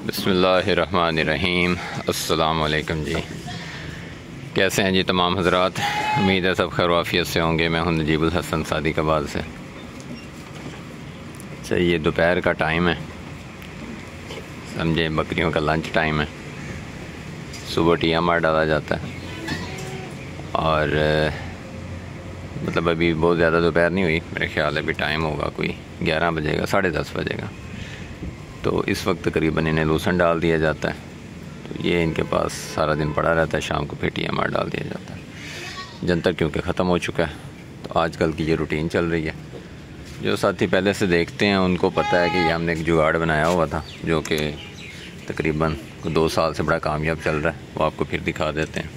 बिस्मिल्लाहिर्रहमानिर्रहीम। अस्सलाम वालेकुम जी। कैसे हैं जी तमाम हज़रात? उम्मीद है सब खैर वाफ़ियत से होंगे। मैं हूं नजीबुल हसन सादिकाबाद से। अच्छा, ये दोपहर का टाइम है, समझे, बकरियों का लंच टाइम है। सुबह टीएमआर डाला जाता है और मतलब अभी बहुत ज़्यादा दोपहर नहीं हुई, मेरे ख्याल है अभी टाइम होगा कोई 11 बजेगा, 10:30 बजेगा। तो इस वक्त तकरीबन इन्हें लूसन डाल दिया जाता है। तो ये इनके पास सारा दिन पड़ा रहता है, शाम को फिर टीएमआर डाल दिया जाता है। जंतर क्योंकि ख़त्म हो चुका है तो आजकल की ये रूटीन चल रही है। जो साथी पहले से देखते हैं उनको पता है कि ये हमने एक जुगाड़ बनाया हुआ था जो कि तकरीबन 2 साल से बड़ा कामयाब चल रहा है, वो आपको फिर दिखा देते हैं।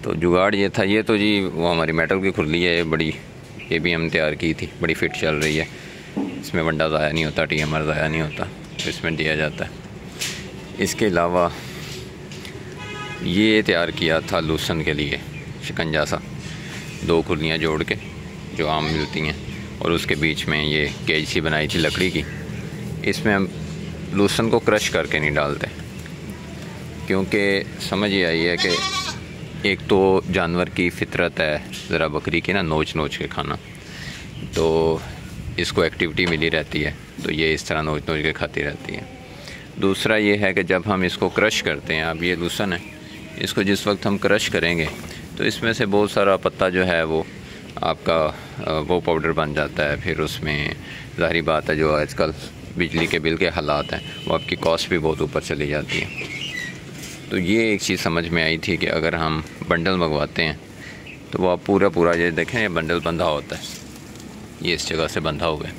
तो जुगाड़ ये था, ये तो जी वो हमारी मेटल की खुरली है, ये बड़ी, ये भी हम तैयार की थी, बड़ी फिट चल रही है। इसमें वंडा ज़ाया नहीं होता, टीएमआर ज़ाया नहीं होता, तो इसमें दिया जाता है। इसके अलावा ये तैयार किया था लूसन के लिए शिकंजा सा, 2 खुरलियाँ जोड़ के जो आम मिलती हैं, और उसके बीच में ये केज सी बनाई थी लकड़ी की। इसमें हम लूसन को क्रश करके नहीं डालते, क्योंकि समझ ये आई है कि एक तो जानवर की फितरत है ज़रा बकरी की ना नोच नोच के खाना, तो इसको एक्टिविटी मिली रहती है, तो ये इस तरह नोच नोच के खाती रहती है। दूसरा ये है कि जब हम इसको क्रश करते हैं, अब ये लूसन है, इसको जिस वक्त हम क्रश करेंगे तो इसमें से बहुत सारा पत्ता जो है वो आपका वो पाउडर बन जाता है। फिर उसमें ज़ाहिर बात है जो आजकल बिजली के बिल के हालात हैं, वो आपकी कॉस्ट भी बहुत ऊपर चली जाती है। तो ये एक चीज़ समझ में आई थी कि अगर हम बंडल मंगवाते हैं तो वो आप पूरा ये देखें, ये बंडल बंधा होता है, ये इस जगह से बंधा हुआ है,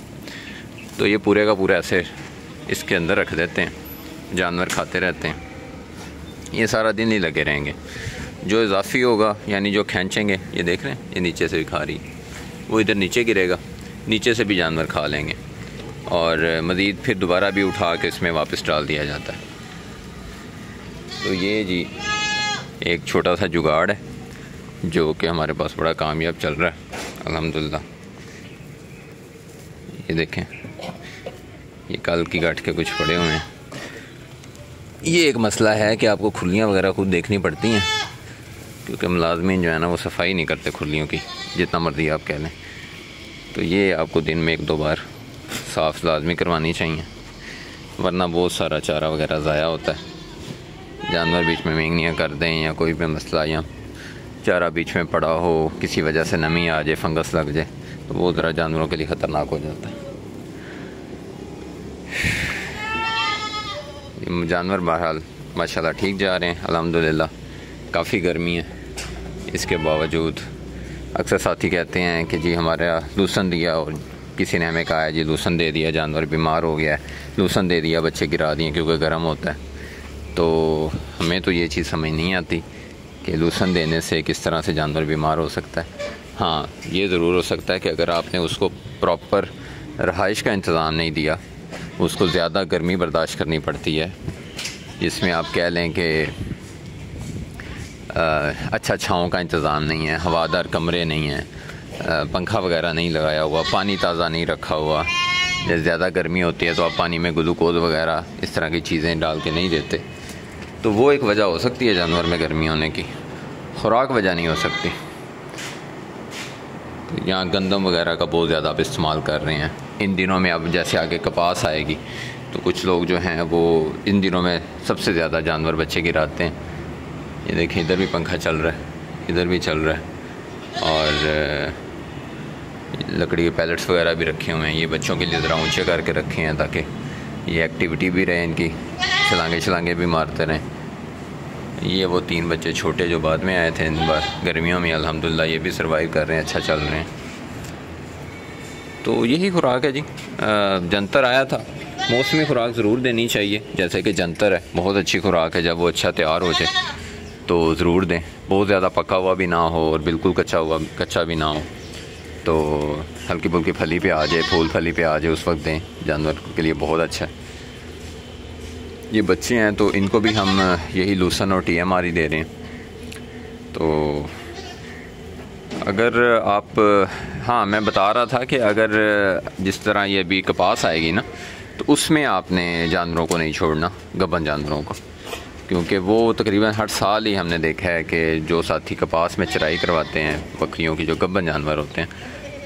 तो ये पूरे का पूरा ऐसे इसके अंदर रख देते हैं, जानवर खाते रहते हैं, ये सारा दिन ही लगे रहेंगे। जो इजाफी होगा यानी जो खींचेंगे, ये देख रहे हैं ये नीचे से भी खा रही है, वो इधर नीचे गिरेगा, नीचे से भी जानवर खा लेंगे और मज़ीद फिर दोबारा भी उठा के इसमें वापस डाल दिया जाता है। तो ये जी एक छोटा सा जुगाड़ है जो कि हमारे पास बड़ा कामयाब चल रहा है अल्हम्दुलिल्लाह। ये देखें, ये कल की गांठ के कुछ पड़े हुए हैं। ये एक मसला है कि आपको खुरलियाँ वगैरह खुद देखनी पड़ती हैं, क्योंकि मुलाजमीन जो है ना वो सफाई नहीं करते खुरलियों की, जितना मर्ज़ी आप कह लें। तो ये आपको दिन में 1-2 बार साफ़ लाजमी करवानी चाहिए, वरना बहुत सारा चारा वगैरह ज़ाया होता है। जानवर बीच में मेंगनियाँ कर दें या कोई भी मसला, या चारा बीच में पड़ा हो, किसी वजह से नमी आ जाए, फंगस लग जाए, तो वो ज़रा जानवरों के लिए ख़तरनाक हो जाता है। जानवर बहरहाल माशाल्लाह ठीक जा रहे हैं अल्हम्दुलिल्लाह। काफ़ी गर्मी है, इसके बावजूद अक्सर साथी कहते हैं कि जी हमारा लूसन दिया, और किसी ने हमें कहा है जी लूसन दे दिया, जानवर बीमार हो गया है, लूसन दे दिया, बच्चे गिरा दिए क्योंकि गर्म होता है। तो हमें तो ये चीज़ समझ नहीं आती कि लूसन देने से किस तरह से जानवर बीमार हो सकता है। हाँ, ये ज़रूर हो सकता है कि अगर आपने उसको प्रॉपर रहाइश का इंतज़ाम नहीं दिया, उसको ज़्यादा गर्मी बर्दाश्त करनी पड़ती है, जिसमें आप कह लें कि अच्छा छाँव का इंतज़ाम नहीं है, हवादार कमरे नहीं हैं, पंखा वगैरह नहीं लगाया हुआ, पानी ताज़ा नहीं रखा हुआ। जैसे ज़्यादा गर्मी होती है तो आप पानी में ग्लूकोज वगैरह इस तरह की चीज़ें डाल के नहीं देते, तो वो एक वजह हो सकती है जानवर में गर्मी होने की, खुराक वजह नहीं हो सकती। तो यहाँ गंदम वगैरह का बहुत ज़्यादा आप इस्तेमाल कर रहे हैं इन दिनों में। अब जैसे आगे कपास आएगी तो कुछ लोग जो हैं वो इन दिनों में सबसे ज़्यादा जानवर बच्चे गिराते हैं। ये देखिए, इधर भी पंखा चल रहा है, इधर भी चल रहा है, और लकड़ी के पैलेट्स वगैरह भी रखे हुए हैं। ये बच्चों के लिए ज़रा ऊँचे करके रखे हैं ताकि ये एक्टिविटी भी रहे इनकी, छलांगे भी मारते रहें। ये वो 3 बच्चे छोटे जो बाद में आए थे इन बार गर्मियों में, अल्हम्दुलिल्लाह ये भी सर्वाइव कर रहे हैं, अच्छा चल रहे हैं। तो यही खुराक है जी। जंतर आया था, मौसमी खुराक ज़रूर देनी चाहिए, जैसे कि जंतर है बहुत अच्छी खुराक है, जब वो अच्छा तैयार हो जाए तो ज़रूर दें। बहुत ज़्यादा पका हुआ भी ना हो और बिल्कुल कच्चा भी ना हो, तो हल्की फुल्की फली पे आ जाए, फूल फली पे आ जाए, उस वक्त दें, जानवर के लिए बहुत अच्छा है। ये बच्चे हैं तो इनको भी हम यही लूसन और टीएमआर ही दे रहे हैं। तो अगर आप, हाँ मैं बता रहा था कि अगर जिस तरह ये अभी कपास आएगी ना, तो उसमें आपने जानवरों को नहीं छोड़ना, गब्बन जानवरों को, क्योंकि वो तकरीबन हर साल ही हमने देखा है कि जो साथी कपास में चराई करवाते हैं बकरियों की, जो गब्बन जानवर होते हैं,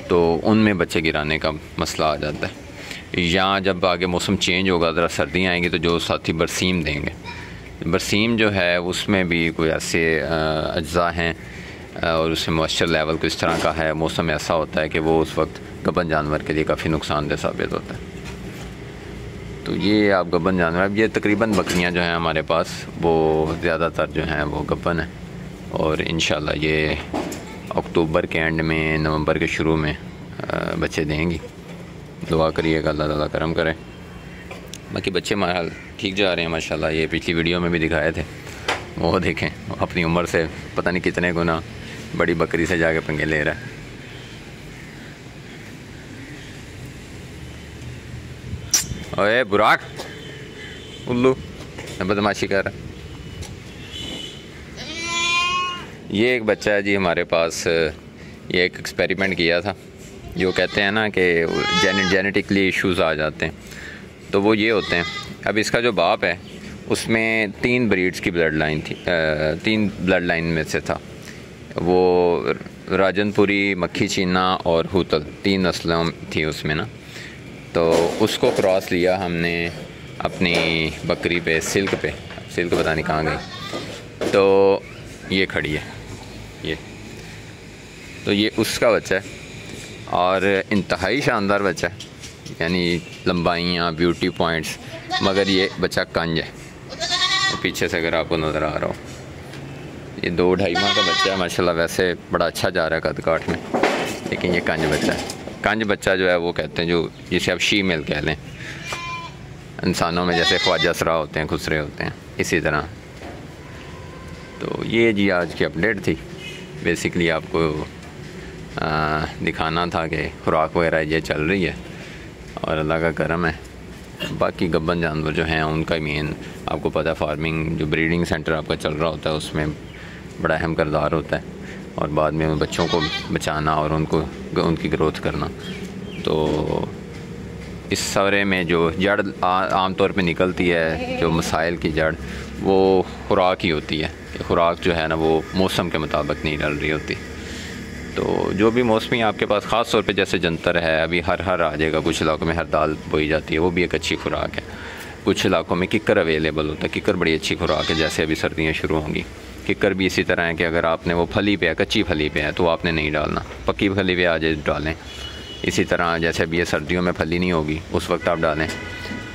तो उनमें बच्चे गिराने का मसला आ जाता है। या जब आगे मौसम चेंज होगा, ज़रा सर्दियाँ आएंगी, तो जो साथी बरसीम देंगे, बरसीम जो है उसमें भी कोई ऐसे अज्जा हैं और उसमें मॉइस्चर लेवल को इस तरह का है, मौसम ऐसा होता है कि वो उस वक्त गब्बन जानवर के लिए काफ़ी नुकसानदेह साबित होता है। तो ये आप गब्बन जानवर, अब ये तकरीबन बकरियां जो हैं हमारे पास वो ज़्यादातर जो हैं वो गब्बन है, और इंशाल्लाह ये अक्टूबर के एंड में, नवंबर के शुरू में बच्चे देंगी। दुआ करिएगा अल्लाह ताला करम करे। बाकी बच्चे माल ठीक जा रहे हैं माशाल्लाह। ये पिछली वीडियो में भी दिखाए थे, वो देखें अपनी उम्र से पता नहीं कितने गुना बड़ी बकरी से जाके पंगे ले रहा है। ओए बुराक, उल्लू बदमाशी कर रहा। ये एक बच्चा है जी हमारे पास, ये एक एक्सपेरिमेंट किया था। जो कहते हैं ना कि जेनेटिकली इश्यूज़ आ जाते हैं, तो वो ये होते हैं। अब इसका जो बाप है उसमें 3 ब्रीड्स की ब्लड लाइन थी, 3 ब्लड लाइन में से था वो। राजनपुरी, मक्खी चीना और हुतल, 3 नस्लें थी उसमें ना। तो उसको क्रॉस लिया हमने अपनी बकरी पे, सिल्क पता नहीं कहाँ गई। तो ये खड़ी है, ये तो ये उसका बच्चा है, और इंतहाई शानदार बच्चा है, यानी लंबाइयाँ, ब्यूटी पॉइंट्स। मगर ये बच्चा कंज है, तो पीछे से अगर आपको नज़र आ रहा हो, ये 2-2.5 माह का बच्चा है माशाल्लाह। वैसे बड़ा अच्छा जा रहा है कद काठ में, लेकिन ये कंज बच्चा है। कंज बच्चा जो है वो कहते हैं, जो जिसे आप शी मेल कह लें, इंसानों में जैसे ख्वाजा सरा होते हैं, खुसरे होते हैं, इसी तरह। तो ये जी आज की अपडेट थी। बेसिकली आपको दिखाना था कि खुराक वगैरह ये चल रही है और अल्लाह का करम है। बाकी गब्बन जानवर जो हैं उनका मेन आपको पता है, फार्मिंग जो ब्रीडिंग सेंटर आपका चल रहा होता है उसमें बड़ा अहम किरदार होता है, और बाद में उन बच्चों को बचाना और उनकी ग्रोथ करना। तो इस सारे में जो जड़ आम तौर पे निकलती है, जो मसाइल की जड़, वो खुराक ही होती है। खुराक जो है ना वो मौसम के मुताबिक नहीं डल रही होती। तो जो भी मौसमी आपके पास, ख़ास तौर पे जैसे जंतर है, अभी हर आ जाएगा, कुछ इलाकों में हर दाल बोई जाती है, वो भी एक अच्छी खुराक है। कुछ इलाकों में किक्कर अवेलेबल होता है, किक्कर बड़ी अच्छी खुराक है। जैसे अभी सर्दियाँ शुरू होंगी, किक्कर भी इसी तरह है कि अगर आपने वो फली पे है, कच्ची फली पे है, तो आपने नहीं डालना, पक्की फली पे आ जाए डालें। इसी तरह जैसे अभी ये सर्दियों में फली नहीं होगी, उस वक्त आप डालें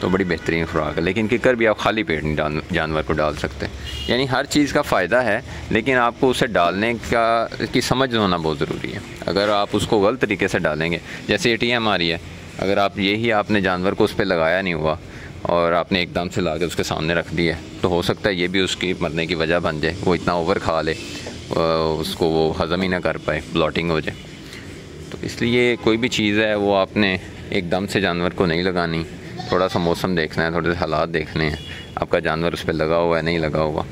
तो बड़ी बेहतरीन खुराक है। लेकिन किक्कर भी आप खाली पेट नहीं जानवर को डाल सकते। यानी हर चीज़ का फ़ायदा है, लेकिन आपको उसे डालने की समझ होना बहुत ज़रूरी है। अगर आप उसको गलत तरीके से डालेंगे, जैसे ATM आ रही है, अगर आप यही आपने जानवर को उस पर लगाया नहीं हुआ और आपने एकदम से ला के उसके सामने रख दिया, तो हो सकता है ये भी उसकी मरने की वजह बन जाए। वो इतना ओवर खा ले, उसको वो हज़म ही ना कर पाए, ब्लॉटिंग हो जाए। तो इसलिए कोई भी चीज़ है वो आपने एकदम से जानवर को नहीं लगानी। थोड़ा सा मौसम देखना है, थोड़े से हालात देखने हैं, आपका जानवर उस पर लगा हुआ है नहीं लगा हुआ।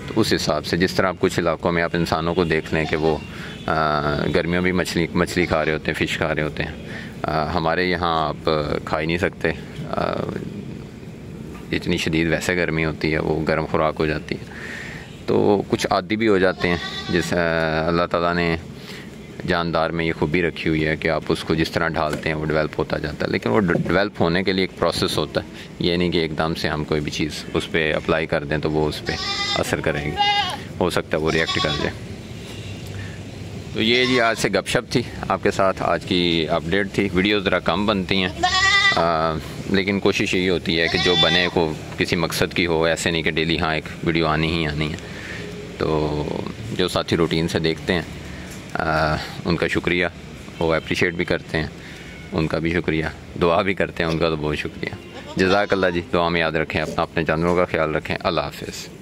तो उस हिसाब से, जिस तरह आप कुछ इलाकों में आप इंसानों को देख लें कि वो गर्मियों में मछली खा रहे होते हैं, फ़िश खा रहे होते हैं, हमारे यहाँ आप खा ही नहीं सकते। इतनी शदीद वैसे गर्मी होती है, वो गर्म खुराक हो जाती है। तो कुछ आदी भी हो जाते हैं, जिस अल्लाह ताला ने जानदार में ये खूबी रखी हुई है कि आप उसको जिस तरह ढालते हैं वो डेवलप होता जाता है। लेकिन वो डेवलप होने के लिए एक प्रोसेस होता है, ये नहीं कि एकदम से हम कोई भी चीज़ उस पर अप्लाई कर दें तो वो उस पर असर करेंगे। हो सकता है वो रिएक्ट कर जाए। तो ये जी आज से गपशप थी आपके साथ, आज की अपडेट थी। वीडियो ज़रा कम बनती हैं, लेकिन कोशिश यही होती है कि जो बने को किसी मकसद की हो, ऐसे नहीं कि डेली हाँ एक वीडियो आनी ही आनी है। तो जो साथी रूटीन से देखते हैं उनका शुक्रिया, वो अप्रिशिएट भी करते हैं, उनका भी शुक्रिया, दुआ भी करते हैं, उनका तो बहुत शुक्रिया। जज़ाकल्लाह जी। दुआ में याद रखें अपने जानवरों का ख्याल रखें। अल्लाह हाफ़िज़।